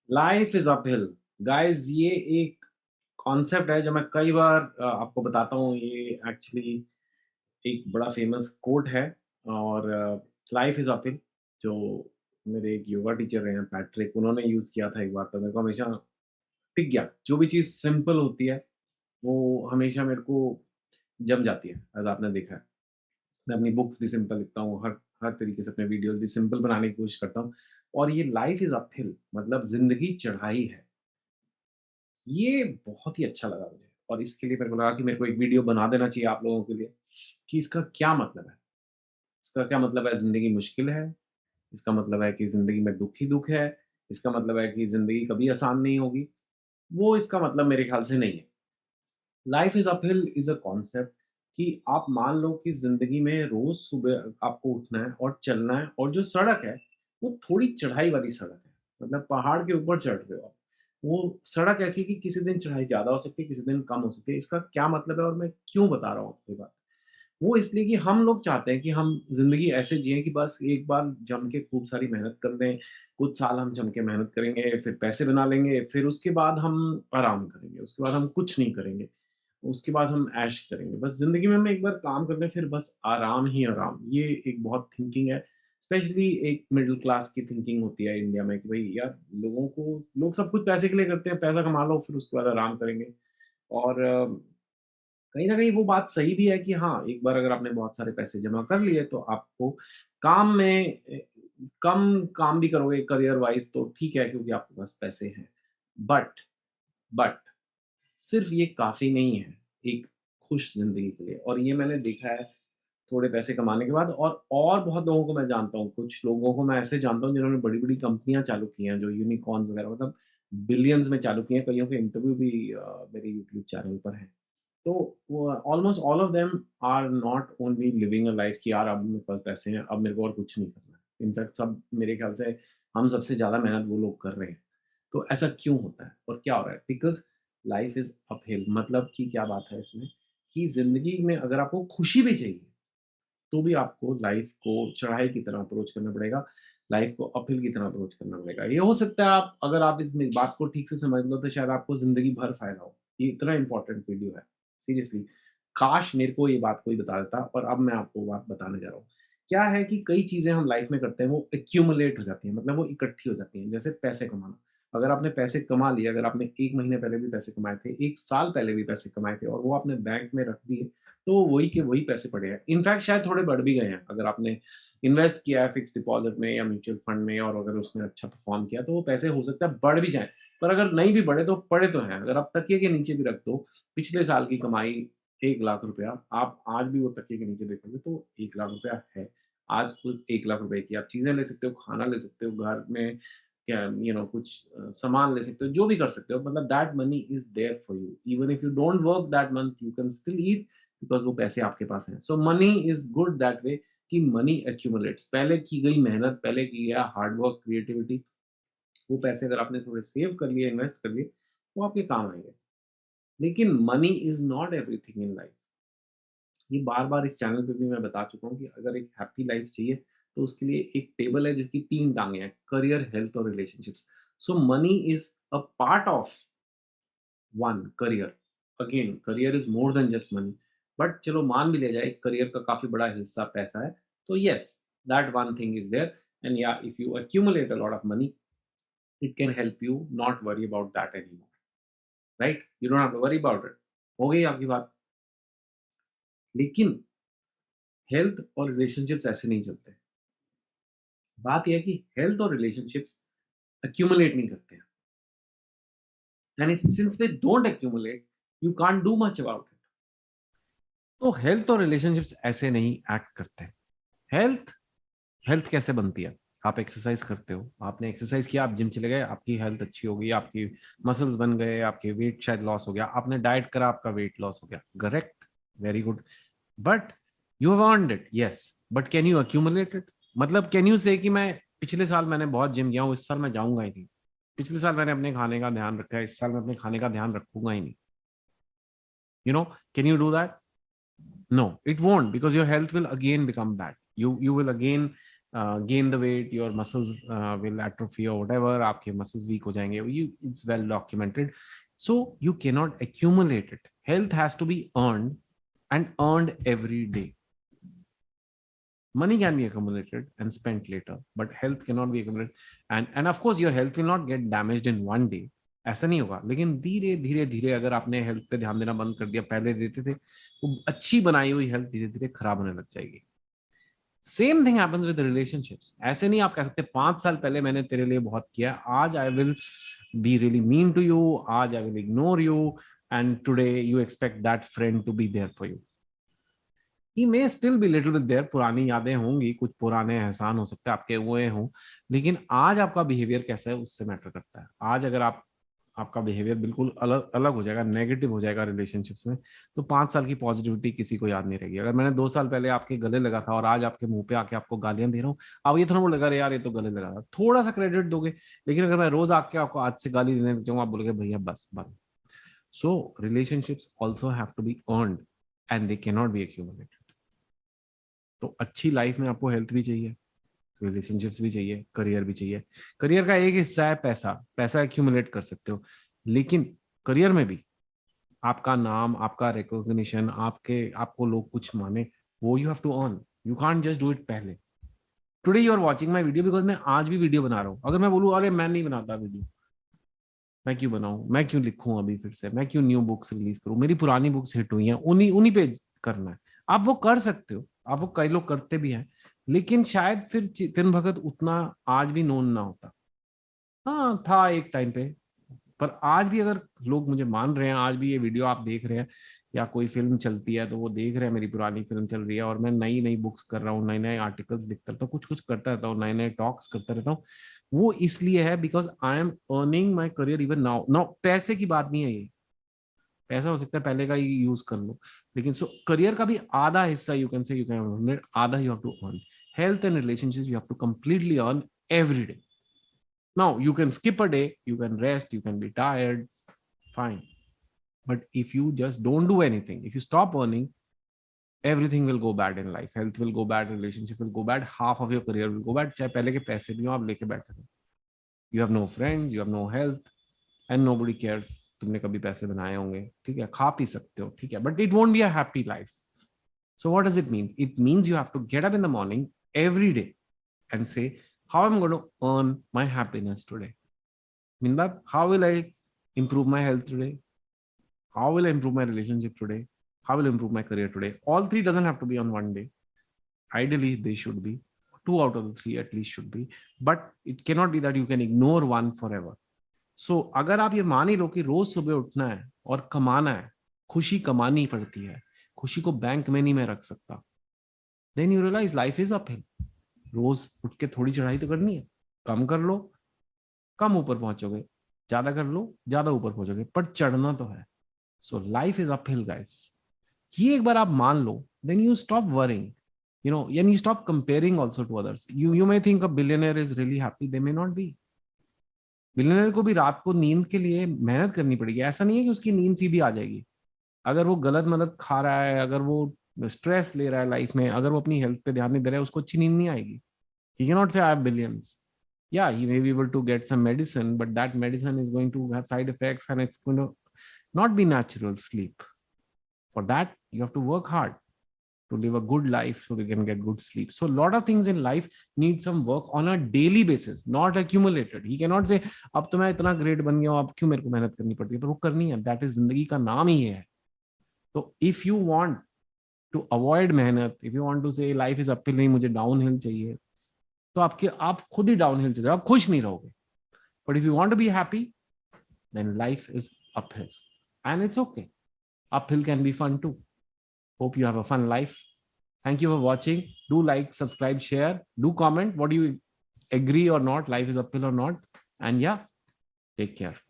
Life is uphill. Guys, ये एक concept है जो मैं कई बार आपको बताता हूँ। ये एक्चुअली एक बड़ा फेमस कोट है। और लाइफ इज अपहिल जो मेरे एक योगा टीचर रहे हैं पैट्रिक, उन्होंने यूज किया था एक बार, तो मेरे को हमेशा टिक गया। जो भी चीज़ सिंपल होती है वो हमेशा मेरे को जम जाती है, एज़ आपने देखा है। मैं अपनी बुक्स भी सिंपल लिखता हूँ, हर हर तरीके से अपने वीडियोज़ भी सिंपल बनाने की कोशिश करता हूँ। और ये लाइफ इज़ अपहिल मतलब ज़िंदगी चढ़ाई है। ये बहुत ही अच्छा लगा मुझे और इसके लिए मेरे को लगा कि मेरे को एक वीडियो बना देना चाहिए आप लोगों के लिए कि इसका क्या मतलब है? इसका क्या मतलब है ज़िंदगी मुश्किल है? इसका मतलब है कि ज़िंदगी में दुःख ही दुःख है? इसका मतलब है कि ज़िंदगी कभी आसान नहीं होगी? वो इसका मतलब मेरे ख़्याल से नहीं है। Life is uphill is a concept कि आप मान लो कि ज़िंदगी में रोज़ सुबह आपको उठना है और चलना है और जो सड़क है, वो थोड़ी चढ़ाई वाली सड़क है। मतलब पहाड़ के ऊपर चढ़ रहे हो आप। वो सड़क ऐसी है कि किसी दिन चढ़ाई ज़्यादा हो सकती है, किसी दिन कम हो सकती है। इसका क्या मतलब है और मैं क्यों बता रहा हूँ आपको ये बात? वो इसलिए कि हम लोग चाहते हैं कि हम ज़िंदगी ऐसे जिएँ कि बस एक बार जम के खूब सारी मेहनत कर लें, कुछ साल हम जम के मेहनत करेंगे, फिर पैसे बना लेंगे, फिर उसके बाद हम आराम करेंगे, उसके बाद हम कुछ नहीं करेंगे। उसके बाद हम ऐश करेंगे। बस ज़िंदगी में हम एक बार काम कर लें, फिर बस आराम ही आराम। ये एक बहुत थिंकिंग है, स्पेशली एक मिडल क्लास की थिंकिंग होती है इंडिया में कि भई यार लोग सब कुछ पैसे के लिए करते हैं, पैसा कमा लो फिर उसके बाद आराम करेंगे। और कहीं न कहीं वो बात सही भी है कि हाँ, एक बार अगर आपने बहुत सारे पैसे जमा कर लिए तो आपको काम में कम काम भी करोगे करियर वाइज़ तो ठीक है क्योंकि आपके पास पैसे हैं। बट बट सिर्फ़ ये काफ़ी नहीं है, एक खुश ज़िंदगी के लिए और ये मैंने देखा है थोड़े पैसे कमाने के बाद। और बहुत लोगों को मैं जानता हूँ, कुछ लोगों को मैं ऐसे जानता हूँ जिन्होंने बड़ी-बड़ी कंपनियाँ चालू की हैं, जो यूनिकॉर्न्स वगैरह मतलब बिलियंस में चालू की हैं, कइयों के इंटरव्यू भी मेरे यूट्यूब चैनल पर हैं। तो वो almost all of them are not only living a life कि यार अब मेरे पास पैसे हैं, अब मेरे को और कुछ नहीं करना है। इनफैक्ट सब मेरे ख़्याल से हम सबसे ज़्यादा मेहनत वो लोग कर रहे हैं। तो ऐसा क्यों होता है और क्या हो रहा है? बिकॉज़ लाइफ़ इज़ अपहिल मतलब कि क्या बात है इसमें कि ज़िंदगी में अगर आपको खुशी भी चाहिए, तो भी आपको लाइफ़ को चढ़ाई की तरह अप्रोच करना पड़ेगा, लाइफ़ को अपहिल की तरह अप्रोच करना पड़ेगा। ये हो सकता है आप अगर आप इस बात को ठीक से समझ लो तो शायद आपको ज़िंदगी भर फ़ायदा हो। ये इतना इम्पोर्टेंट वीडियो है, सीरियसली। काश मेरे को ये बात कोई बता देता और अब मैं आपको बात बताने जा रहा हूँ। क्या है कि कई चीज़ें हम लाइफ़ में करते हैं वो एक्यूमुलेट हो जाती हैं, मतलब वो इकट्ठी हो जाती हैं, जैसे पैसे कमाना। अगर आपने पैसे कमा लिए, अगर आपने 1 महीने पहले भी पैसे कमाए थे, 1 साल पहले भी पैसे कमाए थे और वो आपने बैंक में रख दिए, तो वही के वही पैसे पड़े हैं। इनफैक्ट शायद थोड़े बढ़ भी गए हैं। अगर आपने इन्वेस्ट किया है फिक्स्ड डिपॉज़िट में या म्यूचुअल फंड में और अगर उसने अच्छा परफ़ॉर्म किया, तो वो पैसे हो सकता है बढ़ भी जाएँ। पर अगर नहीं भी बढ़े, तो पड़े तो हैं। अगर आप तकिए के नीचे भी रख दो, पिछले साल की कमाई ₹1,00,000 आप आज भी वो तकिए के नीचे देखोगे तो ₹1,00,000 है। आज उस ₹1,00,000 की आप चीज़ें ले सकते हो, खाना ले सकते हो, घर में क्या कुछ सामान ले सकते हो, जो भी कर सकते हो। मतलब that money is there for you. Even if you don't work that month, you can still eat because वो पैसे आपके पास हैं। So money is good that way कि मनी एक्यूमुलेट्स। पहले की गई मेहनत, पहले की गया हार्ड वर्क, क्रिएटिविटी, वो पैसे अगर आपने थोड़े सेव कर लिए, इन्वेस्ट कर लिए, वो आपके काम आएँगे। लेकिन money is not everything in life. ये बार-बार इस चैनल पे भी मैं बता चुका हूँ कि अगर एक हैप्पी लाइफ चाहिए, तो उसके लिए एक टेबल है जिसकी 3 टाँगे हैं, करियर, हेल्थ और relationships. So money is a part of one career. Again career is more than just money. But चलो मान भी लिया जाए करियर का काफ़ी बड़ा हिस्सा पैसा है, तो yes, that one thing is there and या if you accumulate a lot of money, it can help you not worry about that anymore, right? You don't have to worry about it. हो गई आपकी बात। लेकिन health और relationships ऐसे नहीं चलते। बात ये है कि हेल्थ और रिलेशनशिप्स accumulate नहीं करते हैं and if since they don't accumulate, you can't do much about it। तो हेल्थ और रिलेशनशिप्स ऐसे नहीं एक्ट करते। हेल्थ हेल्थ कैसे बनती है? आप एक्सरसाइज करते हो, आपने एक्सरसाइज किया, आप जिम चले गए, आपकी हेल्थ अच्छी हो गई, आपकी मसल्स बन गए, आपके वेट शायद लॉस हो गया, आपने डाइट करा, आपका वेट लॉस हो गया, correct, very good. But you have earned it, yes, but can you accumulate it? मतलब कैन यू से कि मैं पिछले साल मैंने बहुत जिम गया हूँ, इस साल मैं जाऊंगा ही नहीं। पिछले साल मैंने अपने खाने का ध्यान रखा है, इस साल मैं अपने खाने का ध्यान रखूंगा ही नहीं। You know, can you do that? No, it won't, because your health will again become bad. You will again gain the weight, your muscles will atrophy or whatever, आपके muscles weak हो जाएंगे. It's well documented. So you cannot accumulate it. Health has to be earned and earned every day. Money can be accumulated and spent later, but health cannot be accumulated. And of course, your health will not get damaged in one day. ऐसा नहीं होगा, लेकिन धीरे धीरे धीरे अगर आपने health पे ध्यान देना बंद कर दिया, पहले देते थे, वो अच्छी बनाई हुई हेल्थ धीरे धीरे खराब होने लग जाएगी. Same thing happens with relationships. ऐसे नहीं आप कह सकते 5 साल पहले मैंने तेरे लिए बहुत किया, आज I will be really mean to you, आज I will ignore you, and today you expect that friend to be there for you. He may still be little bit there. पुरानी यादें होंगी, कुछ पुराने एहसान हो सकते हैं आपके हुए हों, लेकिन आज आपका बिहेवियर कैसा है उससे मैटर करता है. आज अगर आपका बिहेवियर बिल्कुल अलग अलग हो जाएगा, नेगेटिव हो जाएगा रिलेशनशिप्स में, तो 5 साल की पॉजिटिविटी किसी को याद नहीं रहेगी. अगर मैंने 2 साल पहले आपके गले लगा था और आज आपके मुंह पे आके आपको गालियां दे रहा हूँ, अब ये थोड़ा बहुत लगा, यार ये तो गले लगा था, थोड़ा सा क्रेडिट दोगे. लेकिन अगर मैं रोज आके आपको आज से गाली देने चाहूंगा, आप बोलोगे भैया बस बंद. So relationships also have to be earned and they can not be accumulated. तो अच्छी लाइफ में आपको हेल्थ भी चाहिए, रिलेशनशिप्स भी चाहिए, करियर भी चाहिए. करियर का एक हिस्सा है पैसा. पैसा एक्यूमुलेट कर सकते हो, लेकिन करियर में भी आपका नाम, आपका रिकॉग्निशन, आपको लोग कुछ माने, वो you have to earn. You can't just do it पहले. Today you are watching my video because मैं आज भी वीडियो बना रहा हूँ. अगर मैं बोलूँ अरे मैं नहीं बनाता वीडियो, मैं क्यों बनाऊं, मैं क्यों लिखूं अभी फिर से, मैं क्यों न्यू बुक्स रिलीज करूं, मेरी पुरानी बुक्स हिट हुई हैं, उन्हीं पे करना है. आप वो कर सकते हो, आप वो कई लोग करते भी हैं, लेकिन शायद फिर चेतन भगत उतना आज भी नोन ना होता. हाँ था एक टाइम पे, पर आज भी अगर लोग मुझे मान रहे हैं, आज भी ये वीडियो आप देख रहे हैं या कोई फिल्म चलती है तो वो देख रहे हैं, मेरी पुरानी फिल्म चल रही है और मैं नई नई बुक्स कर रहा हूँ, नए नए आर्टिकल्स लिखता रहता हूँ, कुछ कुछ करता रहता हूँ, नए नए टॉक्स करता रहता हूँ, वो इसलिए है because I am earning my career even now. Now पैसे की बात नहीं है ये, पैसा हो सकता है पहले का ही यूज कर लो, लेकिन सो करियर का भी आधा हिस्सा you can say you can, आधा you have to earn. Health and relationships you have to completely earn every day. Now you can skip a day, you can rest, you can be tired, fine. But if you just don't do anything, if you stop earning, everything will go bad in life. Health will go bad, relationship will go bad, half of your career will go bad. चाहे पहले के पैसे भी हो आप लेके बैठे हो, you have no friends, you have no health, and nobody cares. तुमने कभी पैसे बनाए होंगे, ठीक है, खा पी सकते हो, ठीक है, but it won't be a happy life. So what does it mean? It means you have to get up in the morning every day and say, how am I going to earn my happiness today? Mindab, how will I improve my health today? How will I improve my relationship today? How will I improve my career today? All three doesn't have to be on one day. Ideally, they should be. 2 out of the 3 at least should be. But it cannot be that you can ignore one forever. So, अगर आप ये मान ही लो कि रोज सुबह उठना है और कमाना है, खुशी कमानी पड़ती है, खुशी को बैंक में नहीं मैं रख सकता, then you realize life is uphill. रोज उठ के थोड़ी चढ़ाई तो करनी है, कम कर लो, कम ऊपर पहुंचोगे, ज्यादा कर लो, ज्यादा ऊपर पहुंचोगे, पर चढ़ना तो है. So life is uphill guys. ये एक बार आप मान लो, then you stop worrying, you know, and you stop comparing also to others. You may think a billionaire is really happy, they may not be. Billionaire को भी रात को नींद के लिए मेहनत करनी पड़ेगी. ऐसा नहीं है कि उसकी नींद सीधी आ जाएगी. अगर वो गलत मदद खा रहा है, अगर वो स्ट्रेस ले रहा है लाइफ में, अगर वो अपनी हेल्थ पे ध्यान नहीं दे रहा है, उसको अच्छी नींद नहीं आएगी. He cannot say I have billions. Yeah, he may be able to get some medicine, but that medicine is going to have side effects and it's going to not be natural sleep. For that, you have to work hard to live a good life so you can get good sleep. So a lot of things in life need some work on a daily basis, not accumulated. He cannot say, अब तो मैं इतना great बन गया हूँ, अब क्यों मेरे को मेहनत करनी पड़ती है, पर वो करनी है. That is जिंदगी का नाम ही है. तो if you want to avoid मेहनत, if you want to say life is uphill, नहीं मुझे डाउनहिल चाहिए, तो आप खुद ही डाउनहिल चले जाओ, आप खुश नहीं रहोगे. But if you want to be happy, then life is uphill and it's okay. Uphill can be fun too. Hope you have a fun life. Thank you for watching. Do like, subscribe, share, do comment what you agree और not, life is uphill और not, and yeah, take care.